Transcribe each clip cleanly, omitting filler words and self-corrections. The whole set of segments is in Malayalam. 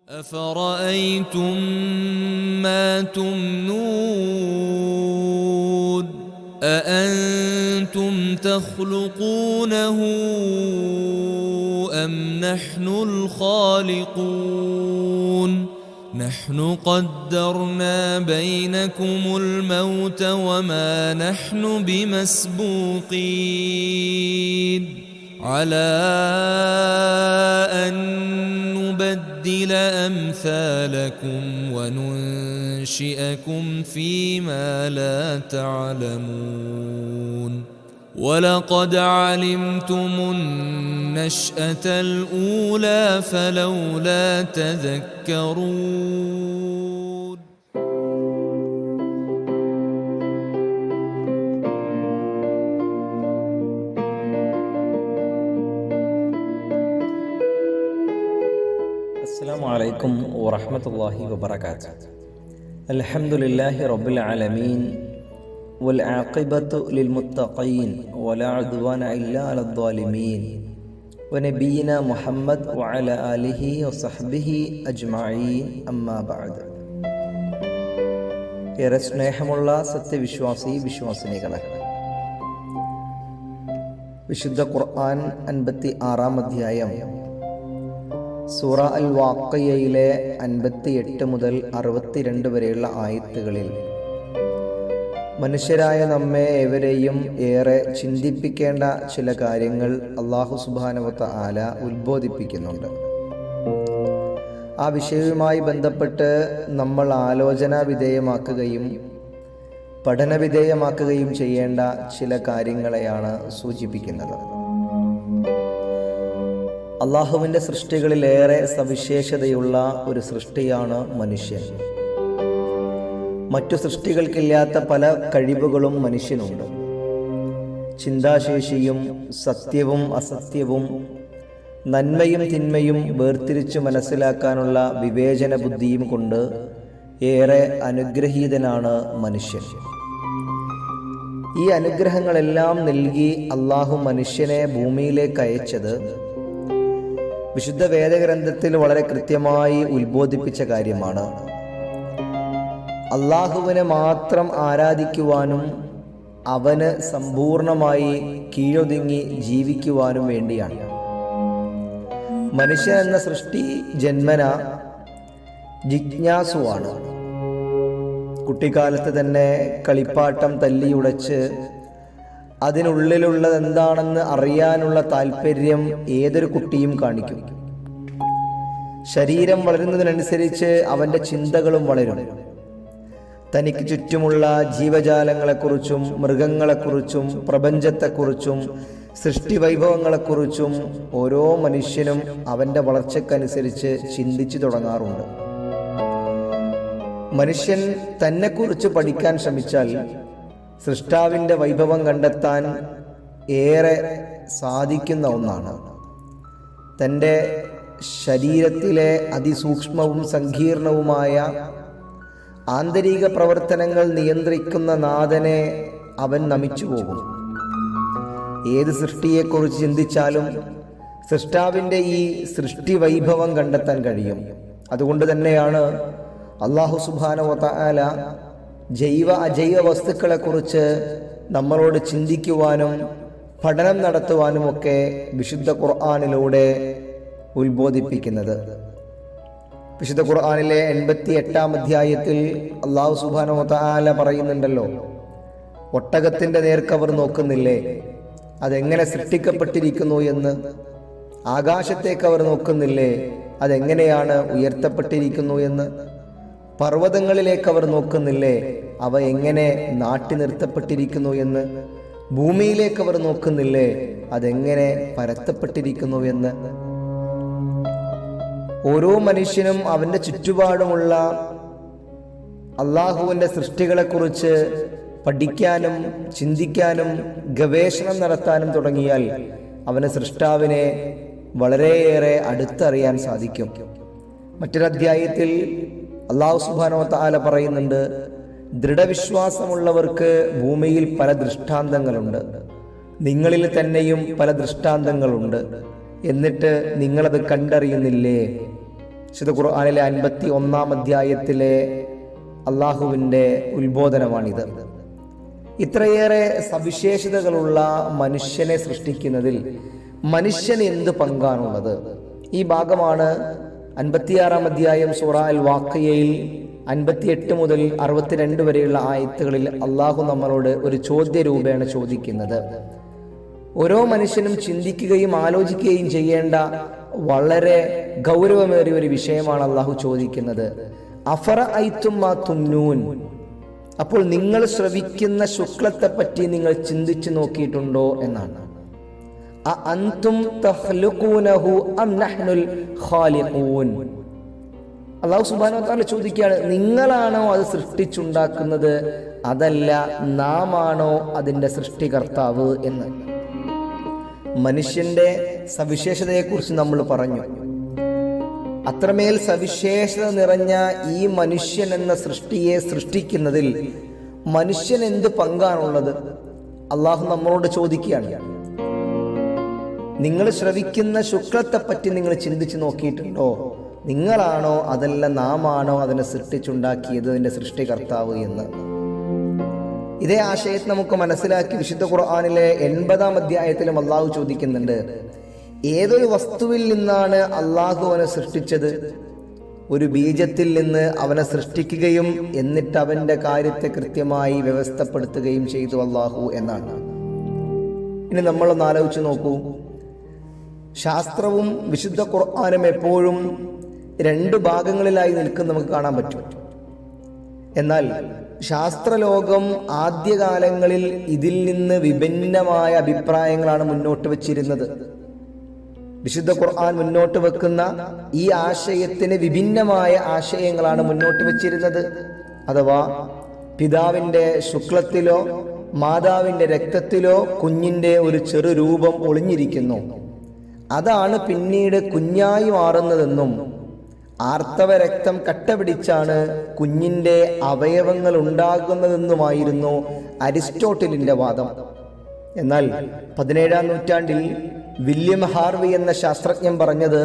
أفرأيتم ما تمنون أأنتم تخلقونه أم نحن الخالقون نحن قدرنا بينكم الموت وما نحن بمسبوقين على أن نبدل أمثالكم وننشئكم فيما لا تعلمون ولقد علمتم النشأة الأولى فلولا تذكرون. السلام عليكم ورحمة الله وبركاته. الحمد لله رب العالمين والعاقبة للمتقين ولا عدوان إلا على الظالمين ونبينا محمد وعلى آله وصحبه أجمعين أما بعد. ഏറെ സ്നേഹമുള്ള വിശ്വാസിനികളെ, വിശുദ്ധ ഖുർആൻ 56-ാം അധ്യായം സൂറ അൽ വാഖിയയിലെ 58 മുതൽ 62 വരെയുള്ള ആയത്തുകളിൽ മനുഷ്യരായ നമ്മെ ഏവരെയും ഏറെ ചിന്തിപ്പിക്കേണ്ട ചില കാര്യങ്ങൾ അല്ലാഹു സുബ്ഹാനഹു വ തആല ഉത്ബോധിപ്പിക്കുന്നുണ്ട്. ആ വിഷയവുമായി ബന്ധപ്പെട്ട് നമ്മൾ ആലോചനാ വിധേയമാക്കുകയും പഠന വിധേയമാക്കുകയും ചെയ്യേണ്ട ചില കാര്യങ്ങളെയാണ് സൂചിപ്പിക്കുന്നത്. അള്ളാഹുവിൻ്റെ സൃഷ്ടികളിലേറെ സവിശേഷതയുള്ള ഒരു സൃഷ്ടിയാണ് മനുഷ്യൻ. മറ്റു സൃഷ്ടികൾക്കില്ലാത്ത പല കഴിവുകളും മനുഷ്യനുണ്ട്. ചിന്താശേഷിയും സത്യവും അസത്യവും നന്മയും തിന്മയും വേർതിരിച്ചു മനസ്സിലാക്കാനുള്ള വിവേചന ബുദ്ധിയും കൊണ്ട് ഏറെ അനുഗ്രഹീതനാണ് മനുഷ്യൻ. ഈ അനുഗ്രഹങ്ങളെല്ലാം നൽകി അള്ളാഹു മനുഷ്യനെ ഭൂമിയിലേക്ക് അയച്ചത് വിശുദ്ധ വേദഗ്രന്ഥത്തിൽ വളരെ കൃത്യമായി ഉത്ബോധിപ്പിച്ച കാര്യമാണ്. അള്ളാഹുവിനെ മാത്രം ആരാധിക്കുവാനും അവന് സമ്പൂർണമായി കീഴൊതുങ്ങി ജീവിക്കുവാനും വേണ്ടിയാണ്. മനുഷ്യൻ എന്ന സൃഷ്ടി ജന്മന ജിജ്ഞാസുവാണ്. കുട്ടിക്കാലത്ത് തന്നെ കളിപ്പാട്ടം തല്ലിയുടച്ച് അതിനുള്ളിലുള്ളത് എന്താണെന്ന് അറിയാനുള്ള താല്പര്യം ഏതൊരു കുട്ടിയും കാണിക്കും. ശരീരം വളരുന്നതിനനുസരിച്ച് അവൻ്റെ ചിന്തകളും വളരും. തനിക്ക് ചുറ്റുമുള്ള ജീവജാലങ്ങളെക്കുറിച്ചും മൃഗങ്ങളെക്കുറിച്ചും പ്രപഞ്ചത്തെക്കുറിച്ചും സൃഷ്ടിവൈഭവങ്ങളെക്കുറിച്ചും ഓരോ മനുഷ്യനും അവൻ്റെ വളർച്ചയ്ക്കനുസരിച്ച് ചിന്തിച്ചു തുടങ്ങാറുണ്ട്. മനുഷ്യൻ തന്നെക്കുറിച്ച് പഠിക്കാൻ ശ്രമിച്ചാൽ സൃഷ്ടാവിൻ്റെ വൈഭവം കണ്ടെത്താൻ ഏറെ സാധിക്കുന്ന ഒന്നാണ്. തൻ്റെ ശരീരത്തിലെ അതിസൂക്ഷ്മവും സങ്കീർണവുമായ ആന്തരിക പ്രവർത്തനങ്ങൾ നിയന്ത്രിക്കുന്ന നാഥനെ അവൻ നമിച്ചു പോകും. ഏത് സൃഷ്ടിയെക്കുറിച്ച് ചിന്തിച്ചാലും സൃഷ്ടാവിൻ്റെ ഈ സൃഷ്ടി വൈഭവം കണ്ടെത്താൻ കഴിയും. അതുകൊണ്ട് തന്നെയാണ് അല്ലാഹു സുബ്ഹാനഹു വ തആല ജൈവ അജൈവ വസ്തുക്കളെക്കുറിച്ച് നമ്മളോട് ചിന്തിക്കുവാനും പഠനം നടത്തുവാനുമൊക്കെ വിശുദ്ധ ഖുർആനിലൂടെ ഉത്ബോധിപ്പിക്കുന്നത്. വിശുദ്ധ ഖുർആനിലെ 88-ാം അധ്യായത്തിൽ അല്ലാഹു സുബ്ഹാനഹു വ തആല പറയുന്നുണ്ടല്ലോ, ഒട്ടകത്തിൻ്റെ നേർക്കവർ നോക്കുന്നില്ലേ, അതെങ്ങനെ സൃഷ്ടിക്കപ്പെട്ടിരിക്കുന്നു എന്ന്. ആകാശത്തേക്ക് അവർ നോക്കുന്നില്ലേ, അതെങ്ങനെയാണ് ഉയർത്തപ്പെട്ടിരിക്കുന്നു എന്ന്. പർവ്വതങ്ങളിലേക്ക് അവർ നോക്കുന്നില്ലേ, അവ എങ്ങനെ നാട്ടി നിർത്തപ്പെട്ടിരിക്കുന്നു എന്ന്. ഭൂമിയിലേക്ക് അവർ നോക്കുന്നില്ലേ, അതെങ്ങനെ പരത്തപ്പെട്ടിരിക്കുന്നു എന്ന്. ഓരോ മനുഷ്യനും അവൻ്റെ ചുറ്റുപാടുമുള്ള അള്ളാഹുവിൻ്റെ സൃഷ്ടികളെക്കുറിച്ച് പഠിക്കാനും ചിന്തിക്കാനും ഗവേഷണം നടത്താനും തുടങ്ങിയാൽ അവന് സൃഷ്ടാവിനെ വളരെയേറെ അടുത്തറിയാൻ സാധിക്കും. മറ്റൊരധ്യായത്തിൽ അല്ലാഹു സുബ്ഹാനഹു വ തആല പറയുന്നുണ്ട്, ദൃഢവിശ്വാസമുള്ളവർക്ക് ഭൂമിയിൽ പല ദൃഷ്ടാന്തങ്ങളുണ്ട്, നിങ്ങളിൽ തന്നെയും പല ദൃഷ്ടാന്തങ്ങളുണ്ട്, എന്നിട്ട് നിങ്ങളത് കണ്ടറിയുന്നില്ലേ? വിശുദ്ധ ഖുർആനിലെ 51 അധ്യായത്തിലെ അള്ളാഹുവിൻ്റെ ഉത്ബോധനമാണിത്. ഇത്രയേറെ സവിശേഷതകളുള്ള മനുഷ്യനെ സൃഷ്ടിക്കുന്നതിൽ മനുഷ്യന് എന്ത് പങ്കാണുള്ളത്? ഈ ഭാഗമാണ് 56 അധ്യായം സൂറ അൽ വാഖിയയിൽ 58 മുതൽ 62 വരെയുള്ള ആയത്തുകളിൽ അള്ളാഹു നമ്മളോട് ഒരു ചോദ്യ രൂപേണ ചോദിക്കുന്നത്. ഓരോ മനുഷ്യനും ചിന്തിക്കുകയും ആലോചിക്കുകയും ചെയ്യേണ്ട വളരെ ഗൗരവമേറിയ ഒരു വിഷയമാണ് അള്ളാഹു ചോദിക്കുന്നത്. അഫറഅയ്തും മാ തുംനൂൻ, അപ്പോൾ നിങ്ങൾ ശ്രവിക്കുന്ന ശുക്ലത്തെ പറ്റി നിങ്ങൾ ചിന്തിച്ചു നോക്കിയിട്ടുണ്ടോ എന്നാണ്. അഅൻതും തഖ്ലുഖൂനഹു അം നഹ്നുൽ ഖാലിഖൂൻ. അല്ലാഹു സുബ്ഹാനഹു വ തആല ചോദിക്കുകയാണ്, നിങ്ങളാണോ അത് സൃഷ്ടിച്ചുണ്ടാക്കുന്നത്, അതല്ല നാം ആണോ അതിൻ്റെ സൃഷ്ടികർത്താവ് എന്ന്. മനുഷ്യന്റെ സവിശേഷതയെക്കുറിച്ച് നമ്മൾ പറഞ്ഞു. അത്രമേൽ സവിശേഷത നിറഞ്ഞ ഈ മനുഷ്യൻ എന്ന സൃഷ്ടിയെ സൃഷ്ടിക്കുന്നതിൽ മനുഷ്യൻ എന്ത് പങ്കാണുള്ളത്? അള്ളാഹു നമ്മളോട് ചോദിക്കുകയാണ്, നിങ്ങൾ ശ്രവിക്കുന്ന ശുക്ലത്തെ പറ്റി നിങ്ങൾ ചിന്തിച്ചു നോക്കിയിട്ടുണ്ടോ? നിങ്ങളാണോ അതല്ല നാം ആണോ അതിനെ സൃഷ്ടിച്ചുണ്ടാക്കിയത്, അതിൻ്റെ സൃഷ്ടികർത്താവ് എന്ന്. ഇതേ ആശയത്തെ നമുക്ക് മനസ്സിലാക്കി വിശുദ്ധ ഖുർആനിലെ 80 അധ്യായത്തിലും അള്ളാഹു ചോദിക്കുന്നുണ്ട്, ഏതൊരു വസ്തുവിൽ നിന്നാണ് അള്ളാഹു അവനെ സൃഷ്ടിച്ചത്? ഒരു ബീജത്തിൽ നിന്ന് അവനെ സൃഷ്ടിക്കുകയും എന്നിട്ട് അവൻ്റെ കാര്യത്തെ കൃത്യമായി വ്യവസ്ഥപ്പെടുത്തുകയും ചെയ്തു അള്ളാഹു എന്നാണ്. ഇനി നമ്മളൊന്ന് ആലോചിച്ച് നോക്കൂ. ശാസ്ത്രവും വിശുദ്ധ ഖുർആനും എപ്പോഴും 2 ഭാഗങ്ങളിലായി നിൽക്കുന്ന നമുക്ക് കാണാൻ പറ്റും. എന്നാൽ ശാസ്ത്രലോകം ആദ്യകാലങ്ങളിൽ ഇതിൽ നിന്ന് വിഭിന്നമായ അഭിപ്രായങ്ങളാണ് മുന്നോട്ട് വച്ചിരുന്നത്. വിശുദ്ധ ഖുർആൻ മുന്നോട്ട് വെക്കുന്ന ഈ ആശയത്തിന് വിഭിന്നമായ ആശയങ്ങളാണ് മുന്നോട്ട് വച്ചിരുന്നത്. അഥവാ പിതാവിൻ്റെ ശുക്ലത്തിലോ മാതാവിൻ്റെ രക്തത്തിലോ കുഞ്ഞിൻ്റെ ഒരു ചെറു രൂപം ഒളിഞ്ഞിരിക്കുന്നു, അതാണ് പിന്നീട് കുഞ്ഞായി മാറുന്നതെന്നും ആർത്തവ രക്തം കട്ടപിടിച്ചാണ് കുഞ്ഞിൻ്റെ അവയവങ്ങൾ ഉണ്ടാകുന്നതെന്നുമായിരുന്നു അരിസ്റ്റോട്ടിലിൻ്റെ വാദം. എന്നാൽ 17-ാം നൂറ്റാണ്ടിൽ വില്യം ഹാർവി എന്ന ശാസ്ത്രജ്ഞൻ പറഞ്ഞത്,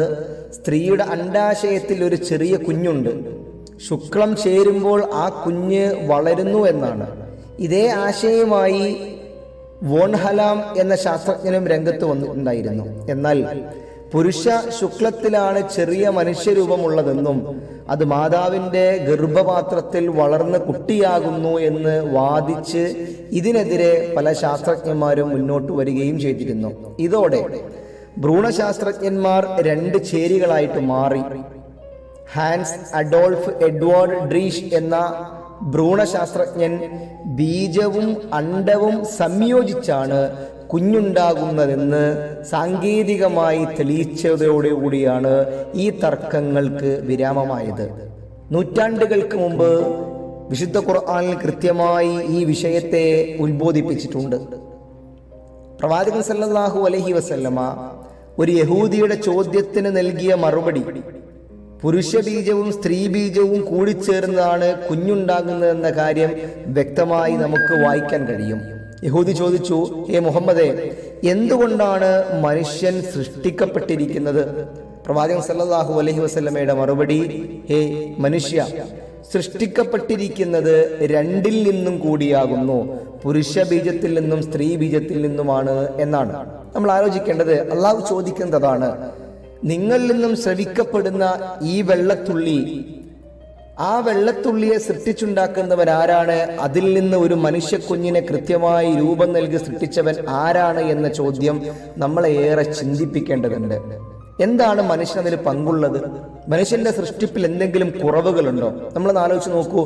സ്ത്രീയുടെ അണ്ഡാശയത്തിൽ ഒരു ചെറിയ കുഞ്ഞുണ്ട്, ശുക്ലം ചേരുമ്പോൾ ആ കുഞ്ഞ് വളരുന്നു എന്നാണ്. ഇതേ ആശയവുമായി വോൺ ഹലാം എന്ന ശാസ്ത്രജ്ഞനും രംഗത്ത് വന്നിട്ടുണ്ടായിരുന്നു. എന്നാൽ പുരുഷ ശുക്ലത്തിലാണ് ചെറിയ മനുഷ്യരൂപമുള്ളതെന്നും അത് മാതാവിൻ്റെ ഗർഭപാത്രത്തിൽ വളർന്ന് കുട്ടിയാകുന്നു എന്ന് വാദിച്ച് ഇതിനെതിരെ പല ശാസ്ത്രജ്ഞന്മാരും മുന്നോട്ട് വരികയും ചെയ്തിരുന്നു. ഇതോടെ ഭ്രൂണശാസ്ത്രജ്ഞന്മാർ 2 ചേരികളായിട്ട് മാറി. ഹാൻസ് അഡോൾഫ് എഡ്വേർഡ് ഡ്രീഷ് എന്ന ഭ്രൂണശാസ്ത്രജ്ഞൻ ബീജവും അണ്ഡവും സംയോജിച്ചാണ് കുഞ്ഞുണ്ടാകുന്നതെന്ന് സാങ്കേതികമായി തെളിയിച്ചതോടുകൂടിയാണ് ഈ തർക്കങ്ങൾക്ക് വിരാമമായത്. നൂറ്റാണ്ടുകൾക്ക് മുമ്പ് വിശുദ്ധ ഖുർആനിൽ കൃത്യമായി ഈ വിഷയത്തെ ഉത്ബോധിപ്പിച്ചിട്ടുണ്ട്. പ്രവാചകൻ സല്ലല്ലാഹു അലൈഹി വസല്ലമ ഒരു യഹൂദിയുടെ ചോദ്യത്തിന് നൽകിയ മറുപടി, പുരുഷ ബീജവും സ്ത്രീ ബീജവും കൂടിച്ചേർന്നതാണ് കുഞ്ഞുണ്ടാകുന്നതെന്ന കാര്യം വ്യക്തമായി നമുക്ക് വായിക്കാൻ കഴിയും. യഹൂദി ചോദിച്ചു, ഹേ മുഹമ്മദേ, എന്തുകൊണ്ടാണ് മനുഷ്യൻ സൃഷ്ടിക്കപ്പെട്ടിരിക്കുന്നത്? പ്രവാചകൻ സല്ലല്ലാഹു അലൈഹി വസല്ലമയുടെ മറുപടി, ഹേ മനുഷ്യ, സൃഷ്ടിക്കപ്പെട്ടിരിക്കുന്നത് 2 നിന്നും കൂടിയാകുന്നു, പുരുഷ ബീജത്തിൽ നിന്നും സ്ത്രീ ബീജത്തിൽ നിന്നുമാണ് എന്നാണ്. നമ്മൾ ആലോചിക്കേണ്ടത്, അള്ളാഹു ചോദിക്കുന്നതാണ്, നിങ്ങളിൽ നിന്നും ശ്രവിക്കപ്പെടുന്ന ഈ വെള്ളത്തുള്ളി, ആ വെള്ളത്തുള്ളിയെ സൃഷ്ടിച്ചുണ്ടാക്കുന്നവൻ ആരാണ്? അതിൽ നിന്ന് ഒരു മനുഷ്യ കുഞ്ഞിനെ കൃത്യമായി രൂപം നൽകി സൃഷ്ടിച്ചവൻ ആരാണ് എന്ന ചോദ്യം നമ്മളെ ഏറെ ചിന്തിപ്പിക്കേണ്ടതുണ്ട്. എന്താണ് മനുഷ്യൻ അതിൽ പങ്കുള്ളത്? മനുഷ്യന്റെ സൃഷ്ടിപ്പിൽ എന്തെങ്കിലും കുറവുകളുണ്ടോ? നമ്മൾ ആലോചിച്ച് നോക്കൂ.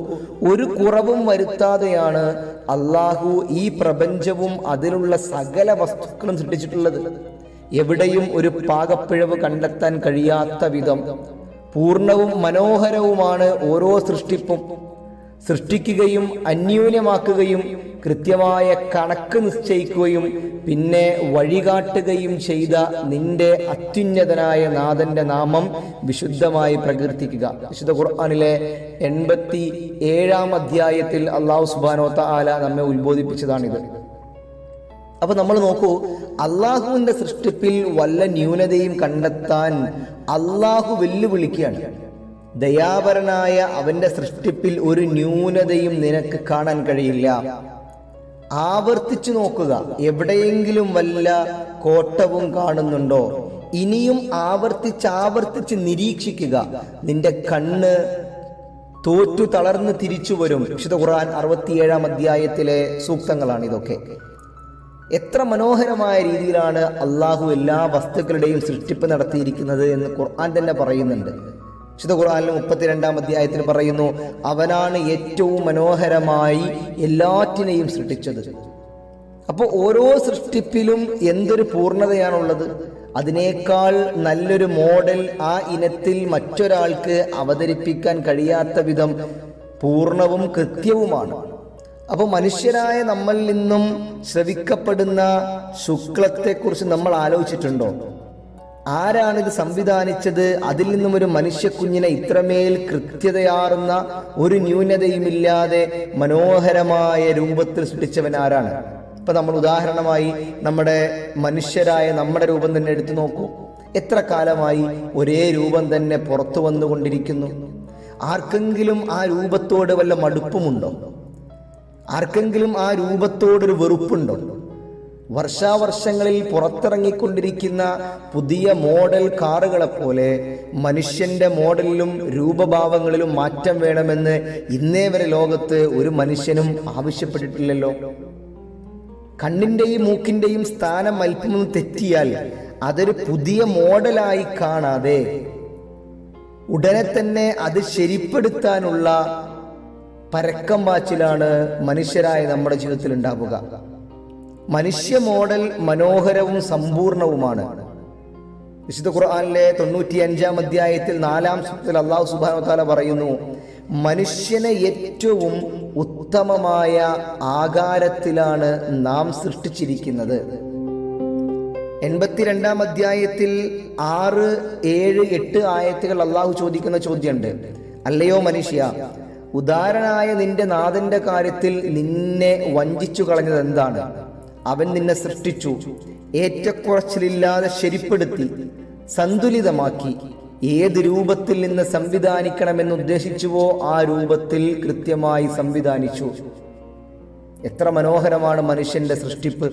ഒരു കുറവും വരുത്താതെയാണ് അള്ളാഹു ഈ പ്രപഞ്ചവും അതിലുള്ള സകല വസ്തുക്കളും സൃഷ്ടിച്ചിട്ടുള്ളത്. എവിടെയും ഒരു പാകപ്പിഴവ് കണ്ടെത്താൻ കഴിയാത്ത വിധം പൂർണ്ണവും മനോഹരവുമാണ് ഓരോ സൃഷ്ടിപ്പും. സൃഷ്ടിക്കുകയും അന്യോന്യമാക്കുകയും കൃത്യമായ കണക്ക് നിശ്ചയിക്കുകയും പിന്നെ വഴികാട്ടുകയും ചെയ്ത നിന്റെ അത്യുന്നതനായ നാഥന്റെ നാമം വിശുദ്ധമായി പ്രകീർത്തിക്കുക. വിശുദ്ധ ഖുർആനിലെ 87-ാം അധ്യായത്തിൽ അല്ലാഹു സുബ്ഹാനഹു വ തആല നമ്മെ ഉത്ബോധിപ്പിച്ചതാണിത്. അപ്പൊ നമ്മൾ നോക്കൂ, അള്ളാഹുവിന്റെ സൃഷ്ടിപ്പിൽ വല്ല ന്യൂനതയും കണ്ടെത്താൻ അള്ളാഹു വെല്ലുവിളിക്കുകയാണ്. ദയാപരനായ അവന്റെ സൃഷ്ടിപ്പിൽ ഒരു ന്യൂനതയും നിനക്ക് കാണാൻ കഴിയില്ല. ആവർത്തിച്ചു നോക്കുക, എവിടെയെങ്കിലും വല്ല കോട്ടവും കാണുന്നുണ്ടോ? ഇനിയും ആവർത്തിച്ച് നിരീക്ഷിക്കുക. നിന്റെ കണ്ണ് തോറ്റു തളർന്ന് തിരിച്ചു വരും. വിശുദ്ധ ഖുർആൻ 67-ാം അധ്യായത്തിലെ സൂക്തങ്ങളാണ് ഇതൊക്കെ. എത്ര മനോഹരമായ രീതിയിലാണ് അള്ളാഹു എല്ലാ വസ്തുക്കളുടെയും സൃഷ്ടിപ്പ് നടത്തിയിരിക്കുന്നത് എന്ന് ഖുർആൻ തന്നെ പറയുന്നുണ്ട്. വിശുദ്ധ ഖുർആനിൽ 32-ാം അധ്യായത്തിൽ പറയുന്നു, അവനാണ് ഏറ്റവും മനോഹരമായി എല്ലാറ്റിനെയും സൃഷ്ടിച്ചത്. അപ്പോൾ ഓരോ സൃഷ്ടിപ്പിലും എന്തൊരു പൂർണ്ണതയാണുള്ളത്. അതിനേക്കാൾ നല്ലൊരു മോഡൽ ആ ഇനത്തിൽ മറ്റൊരാൾക്ക് അവതരിപ്പിക്കാൻ കഴിയാത്ത വിധം പൂർണ്ണവും കൃത്യവുമാണ്. അപ്പോൾ മനുഷ്യരായ നമ്മളിൽ നിന്നും ശ്രവിക്കപ്പെടുന്ന ശുക്ലത്തെക്കുറിച്ച് നമ്മൾ ആലോചിച്ചിട്ടുണ്ടോ? ആരാണിത് സംവിധാനിച്ചത്? അതിൽ നിന്നും ഒരു മനുഷ്യക്കുഞ്ഞിനെ ഇത്രമേൽ കൃത്യതയാർന്ന ഒരു ന്യൂനതയുമില്ലാതെ മനോഹരമായ രൂപത്തിൽ സൃഷ്ടിച്ചവൻ ആരാണ്? ഇപ്പൊ നമ്മൾ ഉദാഹരണമായി നമ്മുടെ മനുഷ്യരായ നമ്മുടെ രൂപം തന്നെ എടുത്തു നോക്കൂ. എത്ര കാലമായി ഒരേ രൂപം തന്നെ പുറത്തു വന്നുകൊണ്ടിരിക്കുന്നു. ആർക്കെങ്കിലും ആ രൂപത്തോട് വല്ല മടുപ്പുമുണ്ടോ? ആർക്കെങ്കിലും ആ രൂപത്തോടൊരു വെറുപ്പുണ്ടോ? വർഷാവർഷങ്ങളിൽ പുറത്തിറങ്ങിക്കൊണ്ടിരിക്കുന്ന പുതിയ മോഡൽ കാറുകളെപ്പോലെ മനുഷ്യന്റെ മോഡലിലും രൂപഭാവങ്ങളിലും മാറ്റം വേണമെന്ന് ഇന്നേ വരെ ലോകത്ത് ഒരു മനുഷ്യനും ആവശ്യപ്പെട്ടിട്ടില്ലല്ലോ. കണ്ണിന്റെയും മൂക്കിന്റെയും സ്ഥാനം അല്പം തെറ്റിയാൽ അതൊരു പുതിയ മോഡലായി കാണാതെ ഉടനെ തന്നെ അത് ശരിപ്പെടുത്താനുള്ള പരക്കം പാച്ചിലാണ് മനുഷ്യരായ നമ്മുടെ ജീവിതത്തിൽ ഉണ്ടാവുക. മനുഷ്യ മോഡൽ മനോഹരവും സമ്പൂർണവുമാണ്. വിശുദ്ധ ഖുർആനിലെ 95-ാം അധ്യായത്തിൽ 4-ാം സൂക്തത്തിൽ അല്ലാഹു സുബ്ഹാനഹു വ തആല പറയുന്നു, മനുഷ്യനെ ഏറ്റവും ഉത്തമമായ ആകാരത്തിലാണ് നാം സൃഷ്ടിച്ചിരിക്കുന്നത്. 82-ാം അധ്യായത്തിൽ 6, 7, 8 ആയത്തുകൾ അല്ലാഹു ചോദിക്കുന്ന ചോദ്യമുണ്ട്. അല്ലയോ മനുഷ്യ, ഉദാരനായ നിന്റെ നാഥന്റെ കാര്യത്തിൽ നിന്നെ വഞ്ചിച്ചു കളഞ്ഞത് എന്താണ്? അവൻ നിന്നെ സൃഷ്ടിച്ചു, ഏറ്റക്കുറച്ചിലില്ലാതെ ശരിപ്പെടുത്തി, സന്തുലിതമാക്കി. ഏത് രൂപത്തിൽ നിന്ന് സംവിധാനിക്കണമെന്ന് ഉദ്ദേശിച്ചുവോ ആ രൂപത്തിൽ കൃത്യമായി സംവിധാനിച്ചു. എത്ര മനോഹരമാണ് മനുഷ്യന്റെ സൃഷ്ടിപ്പ്!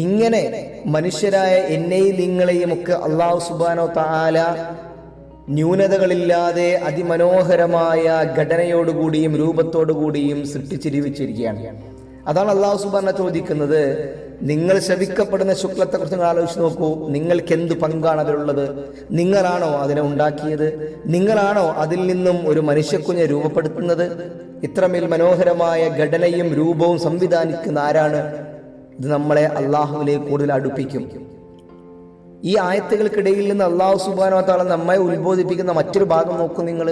ഇങ്ങനെ മനുഷ്യരായ എന്നെയും നിങ്ങളെയും ഒക്കെ അല്ലാഹു സുബ്ഹാനഹു വ തആല ന്യൂനതകളില്ലാതെ അതിമനോഹരമായ ഘടനയോടുകൂടിയും രൂപത്തോടുകൂടിയും സൃഷ്ടിച്ചിരിക്കുകയാണ്. അതാണ് അല്ലാഹു സുബ്ഹാനഹു ചോദിക്കുന്നത്. നിങ്ങൾ ശപിക്കപ്പെടുന്ന ശുക്ലത്തെക്കുറിച്ച് നിങ്ങൾ ആലോചിച്ച് നോക്കൂ. നിങ്ങൾക്ക് എന്ത് പങ്കാണ് അതിലുള്ളത്? നിങ്ങളാണോ അതിനെ ഉണ്ടാക്കിയത്? നിങ്ങളാണോ അതിൽ നിന്നും ഒരു മനുഷ്യക്കുഞ്ഞെ രൂപപ്പെടുത്തുന്നത്? ഇത്രമേൽ മനോഹരമായ ഘടനയും രൂപവും സംവിധാനിക്കുന്ന ആരാണ്? ഇത് നമ്മളെ അള്ളാഹുവിലേക്ക് കൂടുതൽ അടുപ്പിക്കും. ഈ ആയത്തുകൾക്കിടയിൽ നിന്ന് അല്ലാഹു സുബ്ഹാനഹു വ തആല നമ്മെ ഉത്ബോധിപ്പിക്കുന്ന മറ്റൊരു ഭാഗം നോക്കൂ നിങ്ങൾ.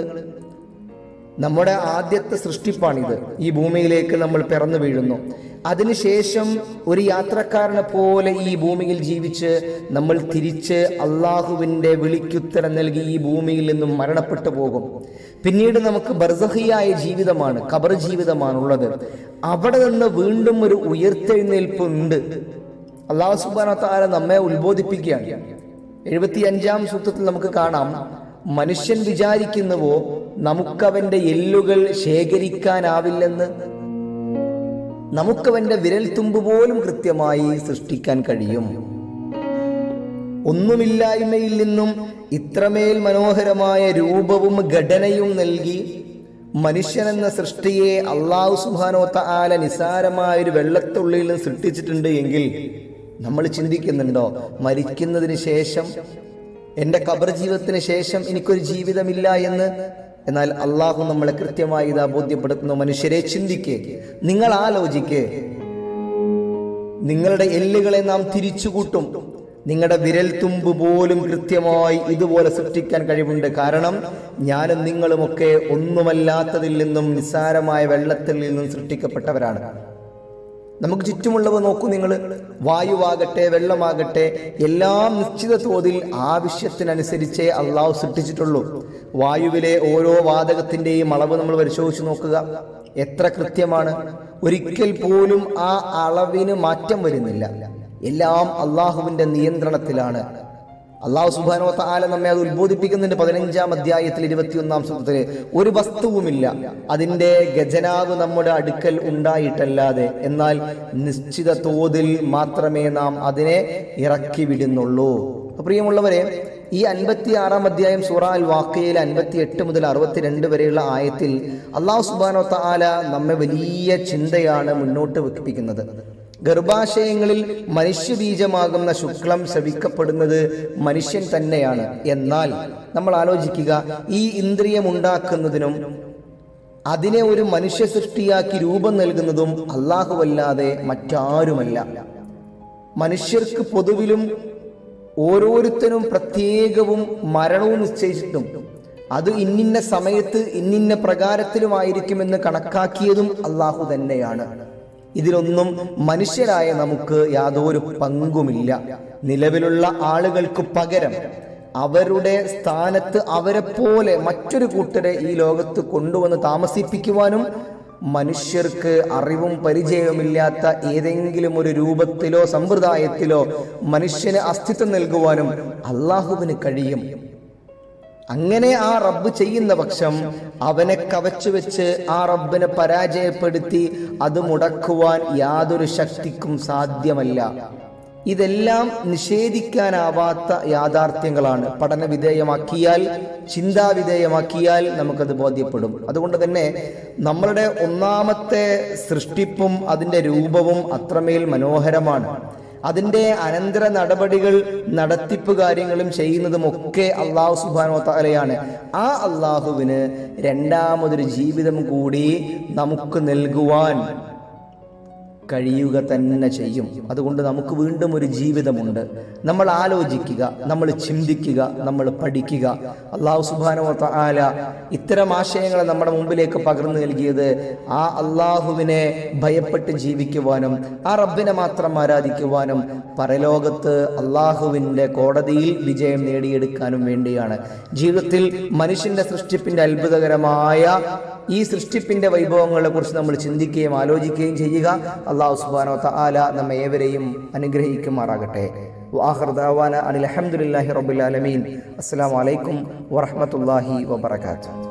നമ്മുടെ ആദ്യത്തെ സൃഷ്ടിപ്പാണിത്. ഈ ഭൂമിയിലേക്ക് നമ്മൾ പിറന്നു വീഴുന്നു. അതിനുശേഷം ഒരു യാത്രക്കാരനെ പോലെ ഈ ഭൂമിയിൽ ജീവിച്ച് നമ്മൾ തിരിച്ച് അള്ളാഹുവിൻ്റെ വിളിക്കുത്തരം നൽകി ഈ ഭൂമിയിൽ നിന്നും മരണപ്പെട്ടു പോകും. പിന്നീട് നമുക്ക് ബർസഖിയായ ജീവിതമാണ്, ഖബർ ജീവിതമാണുള്ളത്. അവിടെ നിന്ന് വീണ്ടും ഒരു ഉയർത്തെഴുന്നേൽപ്പ് ഉണ്ട്. അല്ലാഹു സുബ്ഹാനഹു വ തആല നമ്മെ ഉത്ബോധിപ്പിക്കുകയാണ്. 75-ാം സൂക്തത്തിൽ നമുക്ക് കാണാം, മനുഷ്യൻ വിചാരിക്കുന്നുവോ നമുക്കവന്റെ എല്ലുകൾ ശേഖരിക്കാനാവില്ലെന്ന്? നമുക്കവന്റെ വിരൽ തുമ്പ് പോലും കൃത്യമായി സൃഷ്ടിക്കാൻ കഴിയും. ഒന്നുമില്ലായ്മയിൽ നിന്നും ഇത്രമേൽ മനോഹരമായ രൂപവും ഘടനയും നൽകി മനുഷ്യനെന്ന സൃഷ്ടിയെ അല്ലാഹു സുബ്ഹാനഹു വ തആല നിസാരമായൊരു വെള്ളത്തുള്ളിയിൽ നിന്ന് സൃഷ്ടിച്ചിട്ടുണ്ട് എങ്കിൽ നമ്മൾ ചിന്തിക്കുന്നുണ്ടോ മരിക്കുന്നതിന് ശേഷം, എൻ്റെ ഖബർ ജീവിതത്തിന് ശേഷം എനിക്കൊരു ജീവിതമില്ല എന്ന്? എന്നാൽ അള്ളാഹു നമ്മളെ കൃത്യമായി ഇതാ ബോധ്യപ്പെടുത്തുന്നു. മനുഷ്യരെ ചിന്തിക്കേ, നിങ്ങൾ ആലോചിക്കേ, നിങ്ങളുടെ എല്ലുകളെ നാം തിരിച്ചുകൂട്ടും. നിങ്ങളുടെ വിരൽ തുമ്പ് പോലും കൃത്യമായി ഇതുപോലെ സൃഷ്ടിക്കാൻ കഴിവുണ്ട്. കാരണം ഞാനും നിങ്ങളുമൊക്കെ ഒന്നുമല്ലാത്തതിൽ നിന്നും നിസ്സാരമായ വെള്ളത്തിൽ നിന്നും സൃഷ്ടിക്കപ്പെട്ടവരാണ്. നമുക്ക് ചുറ്റുമുള്ളവ നോക്കൂ നിങ്ങൾ. വായുവാകട്ടെ വെള്ളമാകട്ടെ എല്ലാം നിശ്ചിത തോതിൽ ആവശ്യത്തിനനുസരിച്ചേ അള്ളാഹു സൃഷ്ടിച്ചിട്ടുള്ളൂ. വായുവിലെ ഓരോ വാതകത്തിന്റെയും അളവ് നമ്മൾ പരിശോധിച്ച് നോക്കുക, എത്ര കൃത്യമാണ്. ഒരിക്കൽ പോലും ആ അളവിന് മാറ്റം വരുന്നില്ല. എല്ലാം അള്ളാഹുവിന്റെ നിയന്ത്രണത്തിലാണ്. അല്ലാഹു സുബ്ഹാനഹു വ തആല നമ്മെ അത് ഉത്ബോധിപ്പിക്കുന്നുണ്ട്. 15-ാം അധ്യായത്തിൽ 21-ാം സൂക്തത്തില് ഒരു വസ്തുവുമില്ല അതിന്റെ ഖജനാവ് നമ്മുടെ അടുക്കൽ ഉണ്ടായിട്ടല്ലാതെ, എന്നാൽ നിശ്ചിത തോതിൽ മാത്രമേ നാം അതിനെ ഇറക്കി വിടുന്നുള്ളൂ. പ്രിയമുള്ളവരെ, ഈ 56-ാം അധ്യായം സൂറ അൽ വാഖിയയിലെ 58 മുതൽ 62 വരെയുള്ള ആയത്തിൽ അല്ലാഹു സുബ്ഹാനഹു വ തആല നമ്മെ വലിയ ചിന്തയാണ് മുന്നോട്ട് വെപ്പിക്കുന്നത്. ഗർഭാശയങ്ങളിൽ മനുഷ്യബീജമാകുന്ന ശുക്ലം ശ്രവിക്കപ്പെടുന്നത് മനുഷ്യൻ തന്നെയാണ്. എന്നാൽ നമ്മൾ ആലോചിക്കുക, ഈ ഇന്ദ്രിയം ഉണ്ടാക്കുന്നതിനും അതിനെ ഒരു മനുഷ്യ സൃഷ്ടിയാക്കി രൂപം നൽകുന്നതും അല്ലാഹുവല്ലാതെ മറ്റാരുമല്ല. മനുഷ്യർക്ക് പൊതുവിലും ഓരോരുത്തരും പ്രത്യേകവും മരണവും നിശ്ചയിച്ചിട്ടും അത് ഇന്നിന്ന സമയത്ത് ഇന്നിന്ന പ്രകാരത്തിലുമായിരിക്കുമെന്ന് കണക്കാക്കിയതും അല്ലാഹു തന്നെയാണ്. ഇതിലൊന്നും മനുഷ്യരായ നമുക്ക് യാതൊരു പങ്കുമില്ല. നിലവിലുള്ള ആളുകൾക്ക് പകരം അവരുടെ സ്ഥാനത്ത് അവരെ പോലെ മറ്റൊരു കൂട്ടരെ ഈ ലോകത്ത് കൊണ്ടുവന്ന് താമസിപ്പിക്കുവാനും മനുഷ്യർക്ക് അറിവും പരിചയവുമില്ലാത്ത ഏതെങ്കിലും ഒരു രൂപത്തിലോ സമ്പ്രദായത്തിലോ മനുഷ്യന് അസ്തിത്വം നൽകുവാനും അല്ലാഹുവിന് കഴിയും. അങ്ങനെ ആ റബ്ബ് ചെയ്യുന്ന പക്ഷം അവനെ കവച്ചു വെച്ച് ആ റബ്ബിനെ പരാജയപ്പെടുത്തി അത് മുടക്കുവാൻ യാതൊരു ശക്തിക്കും സാധ്യമല്ല. ഇതെല്ലാം നിഷേധിക്കാനാവാത്ത യാഥാർത്ഥ്യങ്ങളാണ്. പഠന വിധേയമാക്കിയാൽ, ചിന്താവിധേയമാക്കിയാൽ നമുക്കത് ബോധ്യപ്പെടും. അതുകൊണ്ട് തന്നെ നമ്മളുടെ ഒന്നാമത്തെ സൃഷ്ടിപ്പും അതിൻ്റെ രൂപവും അത്രമേൽ മനോഹരമാണ്. അതിൻ്റെ അനന്തര നടപടികൾ, നടത്തിപ്പ് കാര്യങ്ങളും ചെയ്യുന്നതുമൊക്കെ അല്ലാഹു സുബ്ഹാനഹു വ തആലയാണ്. ആ അല്ലാഹുവിന് രണ്ടാമതൊരു ജീവിതം കൂടി നമുക്ക് നൽകുവാൻ കഴിയുക തന്നെ ചെയ്യും. അതുകൊണ്ട് നമുക്ക് വീണ്ടും ഒരു ജീവിതമുണ്ട്. നമ്മൾ ആലോചിക്കുക, നമ്മൾ ചിന്തിക്കുക, നമ്മൾ പഠിക്കുക. അല്ലാഹു സുബ്ഹാനഹു വ തആല ഇത്തരം ആശയങ്ങളെ നമ്മുടെ മുമ്പിലേക്ക് പകർന്നു നൽകിയത് ആ അല്ലാഹുവിനെ ഭയപ്പെട്ട് ജീവിക്കുവാനും ആ റബ്ബിനെ മാത്രം ആരാധിക്കുവാനും പരലോകത്ത് അല്ലാഹുവിൻ്റെ കോടതിയിൽ വിജയം നേടിയെടുക്കാനും വേണ്ടിയാണ്. ജീവിതത്തിൽ മനുഷ്യന്റെ സൃഷ്ടിപ്പിന്റെ അത്ഭുതകരമായ ഈ സൃഷ്ടിപ്പിന്റെ വൈഭവങ്ങളെ കുറിച്ച് നമ്മൾ ചിന്തിക്കുകയും ആലോചിക്കുകയും ചെയ്യുക. അല്ലാഹു സുബ്ഹാനഹു വ തആല നമ്മെ ഏവരെയും അനുഗ്രഹിക്കുമാറാകട്ടെ. വആഖിറു ദഅവാന അനിൽ ഹംദുലില്ലാഹി റബ്ബിൽ ആലമീൻ. അസ്സലാമു അലൈക്കും വറഹ്മത്തുള്ളാഹി വബറകാതുഹു.